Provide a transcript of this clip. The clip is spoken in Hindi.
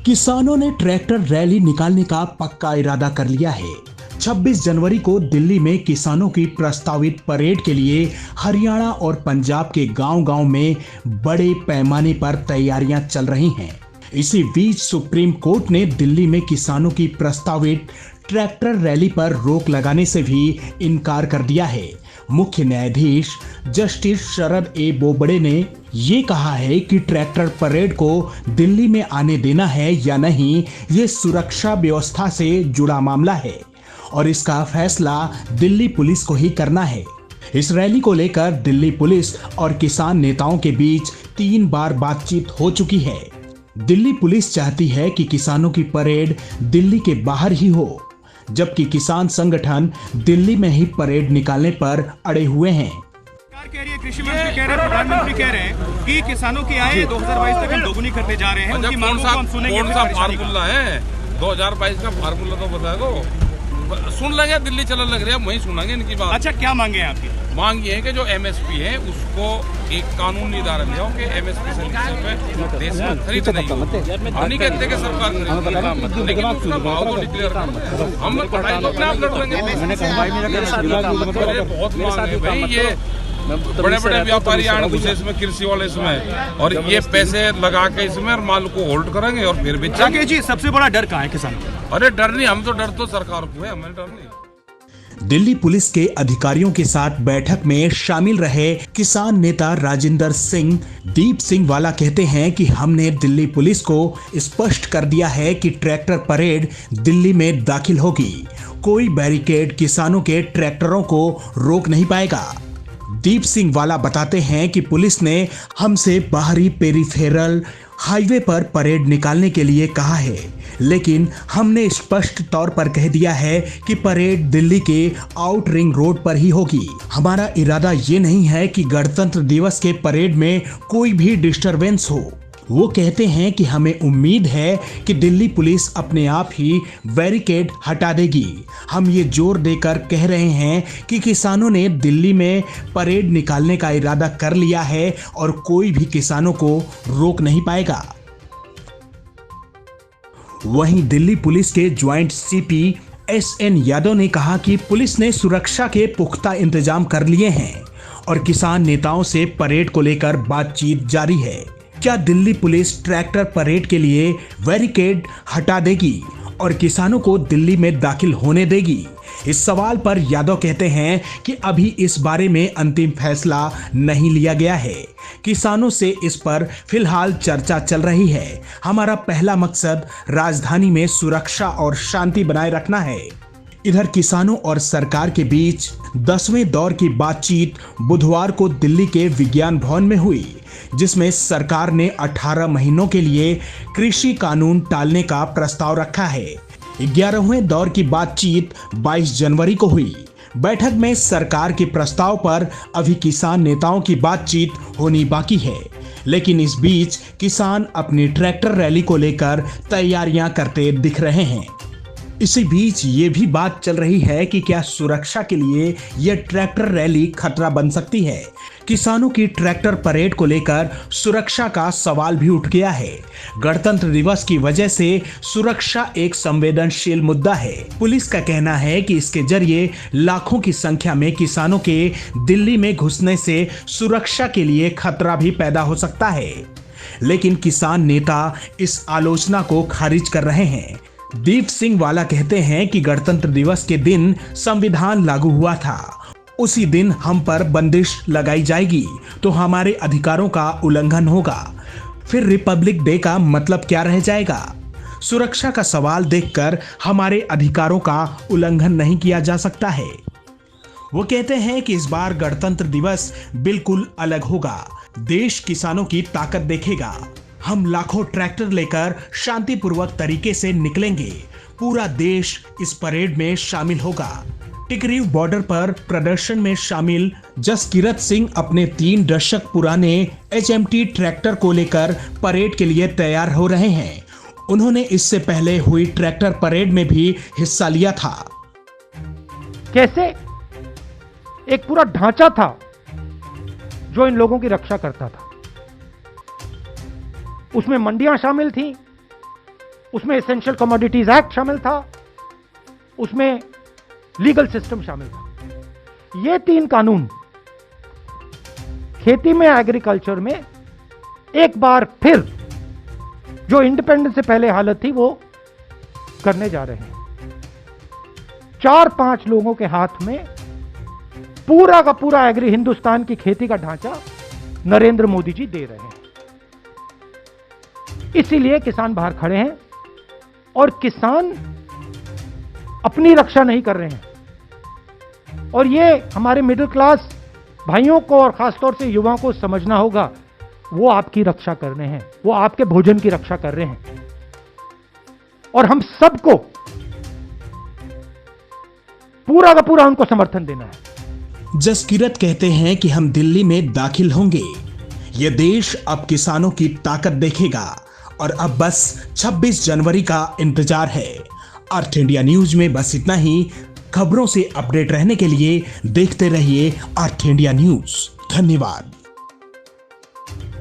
किसानों ने ट्रैक्टर रैली निकालने का पक्का इरादा कर लिया है। 26 जनवरी को दिल्ली में किसानों की प्रस्तावित परेड के लिए हरियाणा और पंजाब के गांव-गांव में बड़े पैमाने पर तैयारियां चल रही हैं। इसी बीच सुप्रीम कोर्ट ने दिल्ली में किसानों की प्रस्तावित ट्रैक्टर रैली पर रोक लगाने से भी इनकार कर दिया है। मुख्य न्यायाधीश जस्टिस शरद ए बोबड़े ने ये कहा है कि ट्रैक्टर परेड को दिल्ली में आने देना है या नहीं, ये सुरक्षा व्यवस्था से जुड़ा मामला है और इसका फैसला दिल्ली पुलिस को ही करना है। इस रैली को लेकर दिल्ली पुलिस और किसान नेताओं के बीच 3 बार बातचीत हो चुकी है। दिल्ली पुलिस चाहती है कि किसानों की परेड दिल्ली के बाहर ही हो, जबकि किसान संगठन दिल्ली में ही परेड निकालने पर अड़े हुए हैं। कह रही है, कृषि मंत्री कह रहे हैं, प्रधानमंत्री कह रहे हैं कि किसानों की आय 2022 तक हम दोगुनी करने जा रहे हैं। उनकी मांगों को हम सुनेंगे। कौन सा फार्मूला है 2022 का फार्मूला तो बता दो। सुन लगे दिल्ली चलने लग रही है, वहीं सुनेंगे इनकी बात। अच्छा, क्या मांगे हैं आपकी? मांग ये है कि जो एमएसपी है उसको एक कानून निर्धारण लिया हो कि एमएसपी से देश में खरीद नहीं हो। हम नहीं कहते कि सरकार खरीद, लेकिन उसका भाव तो डिक्लेयर करो। हम पढ़ाई तो अपने आप लड़ लेंगे। बहुत मांग है भाई, ये बड़े बड़े व्यापारी आने घुसे इसमें, कृषि वाले इसमें, और ये पैसे लगा के इसमें और माल को होल्ड करेंगे और फिर बेचेंगे। जी, सबसे बड़ा डर कहाँ है किसानों का? अरे डर नहीं, हम तो डर तो सरकार को है, हमें डर नहीं। दिल्ली पुलिस के अधिकारियों के साथ बैठक में शामिल रहे किसान नेता राजिंदर सिंह दीप सिंह वाला कहते हैं कि हमने दिल्ली पुलिस को स्पष्ट कर दिया है कि ट्रैक्टर परेड दिल्ली में दाखिल होगी। कोई बैरिकेड किसानों के ट्रैक्टरों को रोक नहीं पाएगा। दीप सिंह वाला बताते हैं कि पुलिस ने हमसे बाहरी पेरिफेरल हाईवे पर परेड निकालने के लिए कहा है, लेकिन हमने स्पष्ट तौर पर कह दिया है कि परेड दिल्ली के आउट रिंग रोड पर ही होगी। हमारा इरादा ये नहीं है कि गणतंत्र दिवस के परेड में कोई भी डिस्टरबेंस हो। वो कहते हैं कि हमें उम्मीद है कि दिल्ली पुलिस अपने आप ही बैरिकेड हटा देगी। हम ये जोर देकर कह रहे हैं कि किसानों ने दिल्ली में परेड निकालने का इरादा कर लिया है और कोई भी किसानों को रोक नहीं पाएगा। वहीं दिल्ली पुलिस के ज्वाइंट सीपी SN यादव ने कहा कि पुलिस ने सुरक्षा के पुख्ता इंतजाम कर लिए हैं और किसान नेताओं से परेड को लेकर बातचीत जारी है। क्या दिल्ली पुलिस ट्रैक्टर परेड के लिए बैरिकेड हटा देगी और किसानों को दिल्ली में दाखिल होने देगी? इस सवाल पर यादव कहते हैं कि अभी इस बारे में अंतिम फैसला नहीं लिया गया है। किसानों से इस पर फिलहाल चर्चा चल रही है। हमारा पहला मकसद राजधानी में सुरक्षा और शांति बनाए रखना है। इधर किसानों और सरकार के बीच 10वें दौर की बातचीत बुधवार को दिल्ली के विज्ञान भवन में हुई, जिसमें सरकार ने 18 महीनों के लिए कृषि कानून टालने का प्रस्ताव रखा है। 11वें दौर की बातचीत 22 जनवरी को हुई। बैठक में सरकार के प्रस्ताव पर अभी किसान नेताओं की बातचीत होनी बाकी है, लेकिन इस बीच किसान अपनी ट्रैक्टर रैली को लेकर तैयारियां करते दिख रहे हैं। इसी बीच ये भी बात चल रही है कि क्या सुरक्षा के लिए यह ट्रैक्टर रैली खतरा बन सकती है। किसानों की ट्रैक्टर परेड को लेकर सुरक्षा का सवाल भी उठ गया है। गणतंत्र दिवस की वजह से सुरक्षा एक संवेदनशील मुद्दा है। पुलिस का कहना है कि इसके जरिए लाखों की संख्या में किसानों के दिल्ली में घुसने से सुरक्षा के लिए खतरा भी पैदा हो सकता है, लेकिन किसान नेता इस आलोचना को खारिज कर रहे हैं। दीप सिंह वाला कहते हैं कि गणतंत्र दिवस के दिन संविधान लागू हुआ था, उसी दिन हम पर बंदिश लगाई जाएगी तो हमारे अधिकारों का उल्लंघन होगा। फिर रिपब्लिक डे का मतलब क्या रह जाएगा? सुरक्षा का सवाल देखकर हमारे अधिकारों का उल्लंघन नहीं किया जा सकता है। वो कहते हैं कि इस बार गणतंत्र दिवस बिल्कुल अलग होगा। देश किसानों की ताकत देखेगा। हम लाखों ट्रैक्टर लेकर शांतिपूर्वक तरीके से निकलेंगे। पूरा देश इस परेड में शामिल होगा। टिकरीव बॉर्डर पर प्रदर्शन में शामिल जसकीरत सिंह अपने 3 दशक पुराने HMT ट्रैक्टर को लेकर परेड के लिए तैयार हो रहे हैं। उन्होंने इससे पहले हुई ट्रैक्टर परेड में भी हिस्सा लिया था। कैसे एक पूरा ढांचा था जो इन लोगों की रक्षा करता था। उसमें मंडियां शामिल थी, उसमें एसेंशियल कमोडिटीज एक्ट शामिल था, उसमें लीगल सिस्टम शामिल था। ये 3 कानून खेती में, एग्रीकल्चर में एक बार फिर जो इंडिपेंडेंस से पहले हालत थी वो करने जा रहे हैं। 4-5 लोगों के हाथ में पूरा का पूरा एग्री हिंदुस्तान की खेती का ढांचा नरेंद्र मोदी जी दे रहे हैं। इसीलिए किसान बाहर खड़े हैं और किसान अपनी रक्षा नहीं कर रहे हैं। और ये हमारे मिडिल क्लास भाइयों को और खासतौर से युवाओं को समझना होगा, वो आपकी रक्षा कर रहे हैं, वो आपके भोजन की रक्षा कर रहे हैं। और हम सबको पूरा का पूरा उनको समर्थन देना है। जसकीरत कहते हैं कि हम दिल्ली में दाखिल होंगे, यह देश अब किसानों की ताकत देखेगा और अब बस 26 जनवरी का इंतजार है। अर्थ इंडिया न्यूज में बस इतना ही। खबरों से अपडेट रहने के लिए देखते रहिए अर्थ इंडिया न्यूज। धन्यवाद।